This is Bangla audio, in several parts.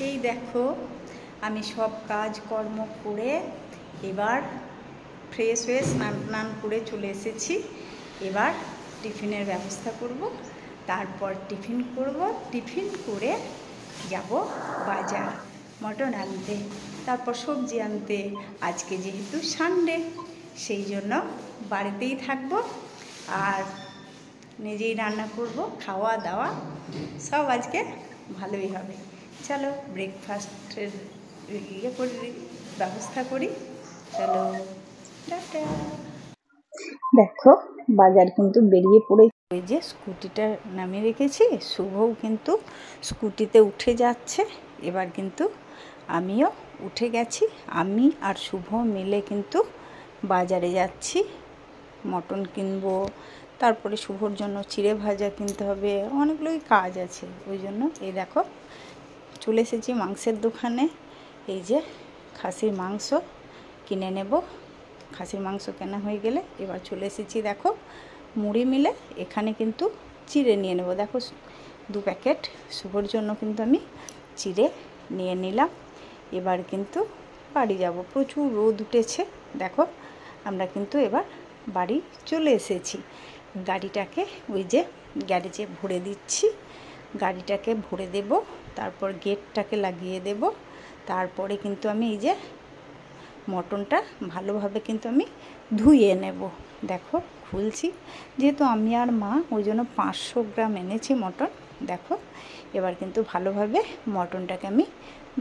এই দেখো আমি সব কাজকর্ম করে এবার ফ্রেশ হয়ে স্নান করে চলে এসেছি। এবার টিফিনের ব্যবস্থা করব, তারপর টিফিন করব, টিফিন করে যাব বাজার মটন আনতে, তারপর সবজি আনতে। আজকে যেহেতু সানডে সেই জন্য বাড়িতেই থাকব আর নিজেই রান্না করব, খাওয়া দাওয়া সব আজকে ভালোই হবে। চলো ব্রেকফাস্টের ব্যবস্থা করি, চলো টাটা। দেখো বাজার কিন্তু বেরিয়ে পড়ে, ওই যে স্কুটিটা নামিয়ে রেখেছি, শুভও কিন্তু স্কুটিতে উঠে যাচ্ছে। এবার কিন্তু আমিও উঠে গেছি, আমি আর শুভ মিলে কিন্তু বাজারে যাচ্ছি। মটন কিনবো, তারপরে শুভর জন্য চিড়ে ভাজা কিনতে হবে, অনেকগুলোই কাজ আছে। ওই জন্য এই দেখো চলে এসেছি মাংসের দোকানে। এই যে খাসির মাংস কিনে নেব। খাসির মাংস কেনা হয়ে গেলে এবার চলে এসেছি দেখো মুড়ি মিলে, এখানে কিন্তু চিড়ে নিয়ে নেব। দেখো 2 প্যাকেট শুভর জন্য কিন্তু আমি চিড়ে নিয়ে নিলাম। এবার কিন্তু বাড়ি যাব, প্রচুর রোদ উঠেছে। দেখো আমরা কিন্তু এবার বাড়ি চলে এসেছি। গাড়িটাকে ওই যে গ্যারেজে ভরে দিচ্ছি, গাড়িটাকে ভরে দেব, তারপর গেটটাকে লাগিয়ে দেব। তারপরে কিন্তু আমি এই যে মটনটা ভালোভাবে কিন্তু আমি ধুয়ে নেব। দেখো খুলছি, যেহেতু আমি আর মা ওই জন্য 500 গ্রাম এনেছি মটন। দেখো এবার কিন্তু ভালোভাবে মটনটাকে আমি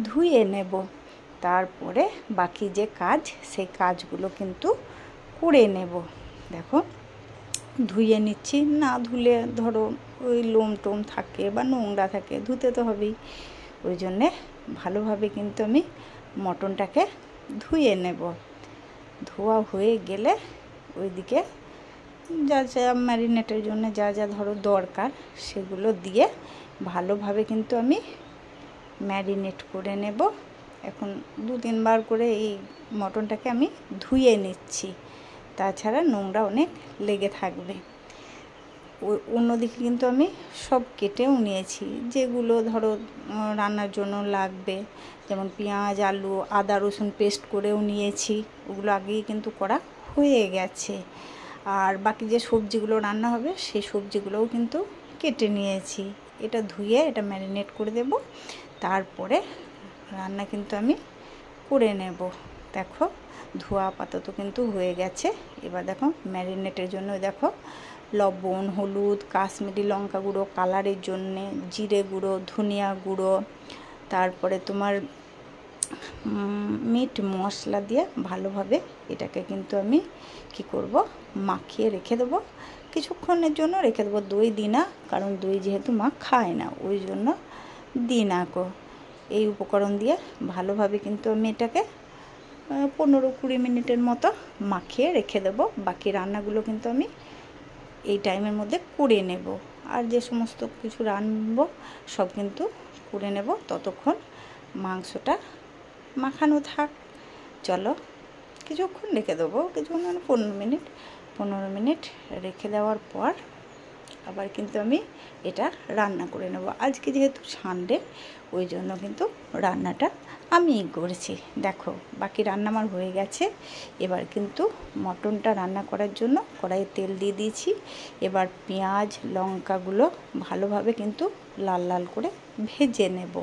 ধুয়ে নেব, তারপরে বাকি যে কাজ সেই কাজগুলো কিন্তু করে নেব। দেখো ধুয়ে নিচ্ছি, না ধুলে ধরো ওই লোম টোম থাকে বা নোংরা থাকে, ধুতে তো হবেই। ওই জন্যে ভালোভাবে কিন্তু আমি মটনটাকে ধুয়ে নেব। ধোয়া হয়ে গেলে ওইদিকে যা যা ম্যারিনেটের জন্য যা যা ধরো দরকার সেগুলো দিয়ে ভালোভাবে কিন্তু আমি ম্যারিনেট করে নেব। এখন 2-3 বার করে এই মটনটাকে আমি ধুয়ে নিচ্ছি, তাছাড়া নোংরা অনেক লেগে থাকবে। অন্যদিকে কিন্তু আমি সব কেটেও নিয়েছি, যেগুলো ধরো রান্নার জন্য লাগবে, যেমন পেঁয়াজ, আলু, আদা, রসুন পেস্ট করেও নিয়েছি, ওগুলো আগেই কিন্তু করা হয়ে গেছে। আর বাকি যে সবজিগুলো রান্না হবে সেই সবজিগুলোও কিন্তু কেটে নিয়েছি। এটা ধুয়ে এটা ম্যারিনেট করে দেব, তারপরে রান্না কিন্তু আমি করে নেব। দেখো ধোয়া আপাতত কিন্তু হয়ে গেছে। এবার দেখো ম্যারিনেটের জন্য দেখো লবণ, হলুদ, কাশ্মীরি লঙ্কা গুঁড়ো কালারের জন্যে, জিরে গুঁড়ো, ধনিয়া গুঁড়ো, তারপরে তোমার মিট মশলা দিয়ে ভালোভাবে এটাকে কিন্তু আমি কি করব, মাখিয়ে রেখে দেবো। কিছুক্ষণের জন্য রেখে দেবো, দই দিই না, কারণ দই যেহেতু মা খায় না ওই জন্য দিই না গো। এই উপকরণ দিয়ে ভালোভাবে কিন্তু আমি এটাকে 15-20 মিনিটের মতো মাখিয়ে রেখে দেবো। বাকি রান্নাগুলো কিন্তু আমি এই টাইমের মধ্যে করে নেব, আর যে সমস্ত কিছু রান্নবো সব কিন্তু করে নেব। ততক্ষণ মাংসটা মাখানো থাক। চলো কিছুক্ষণ রেখে দেবো, কিছুক্ষণ মানে 15 মিনিট রেখে দেওয়ার পর আবার কিন্তু আমি এটা রান্না করে নেব। আজকে যেহেতু সানডে ওই জন্য কিন্তু রান্নাটা আমিই করেছি। দেখো বাকি রান্না আমার হয়ে গেছে। এবার কিন্তু মটনটা রান্না করার জন্য কড়াইয়ে তেল দিয়ে দিয়েছি। এবার পেঁয়াজ লঙ্কাগুলো ভালোভাবে কিন্তু লাল লাল করে ভেজে নেব।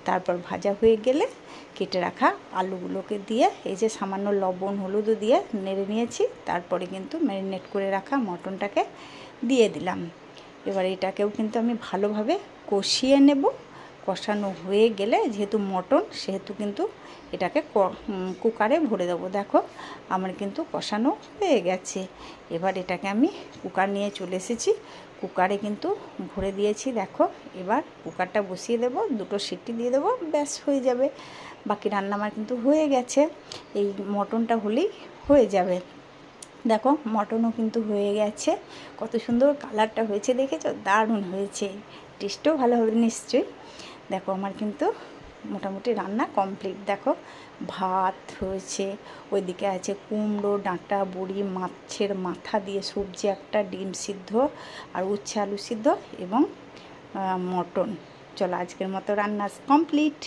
তারপর ভাজা হয়ে গেলে কেটে রাখা আলুগুলোকে দিয়ে এই যে সামান্য লবণ হলুদও দিয়ে নেড়ে নিয়েছি। তারপরে কিন্তু ম্যারিনেট করে রাখা মটনটাকে দিয়ে দিলাম। এবার এটাকেও কিন্তু আমি ভালোভাবে কষিয়ে নেব। কষানো হয়ে গেলে যেহেতু মটন সেহেতু কিন্তু এটাকে কুকারে ভরে দেবো। দেখো আমার কিন্তু কষানো হয়ে গেছে। এবার এটাকে আমি কুকার নিয়ে চলে এসেছি, কুকারে কিন্তু ভরে দিয়েছি। দেখো এবার কুকারটা বসিয়ে দেবো, 2টো সিটি দিয়ে দেবো, ব্যাস হয়ে যাবে। বাকি রান্না আমার কিন্তু হয়ে গেছে, এই মটনটা হলেই হয়ে যাবে। দেখো মটনও কিন্তু হয়ে গেছে, কত সুন্দর কালারটা হয়েছে দেখেছো, দারুণ হয়েছে, টেস্টও ভালো হবে নিশ্চয়ই। দেখো আমার কিন্তু মোটামুটি রান্না কমপ্লিট। দেখো ভাত হয়েছে, ওইদিকে আছে কুমড়ো ডাঁটা বড়ি মাছের মাথা দিয়ে সবজি একটা, ডিম সিদ্ধ আর উচ্ছে আলু সিদ্ধ এবং মটন। চলো আজকের মতো রান্না কমপ্লিট।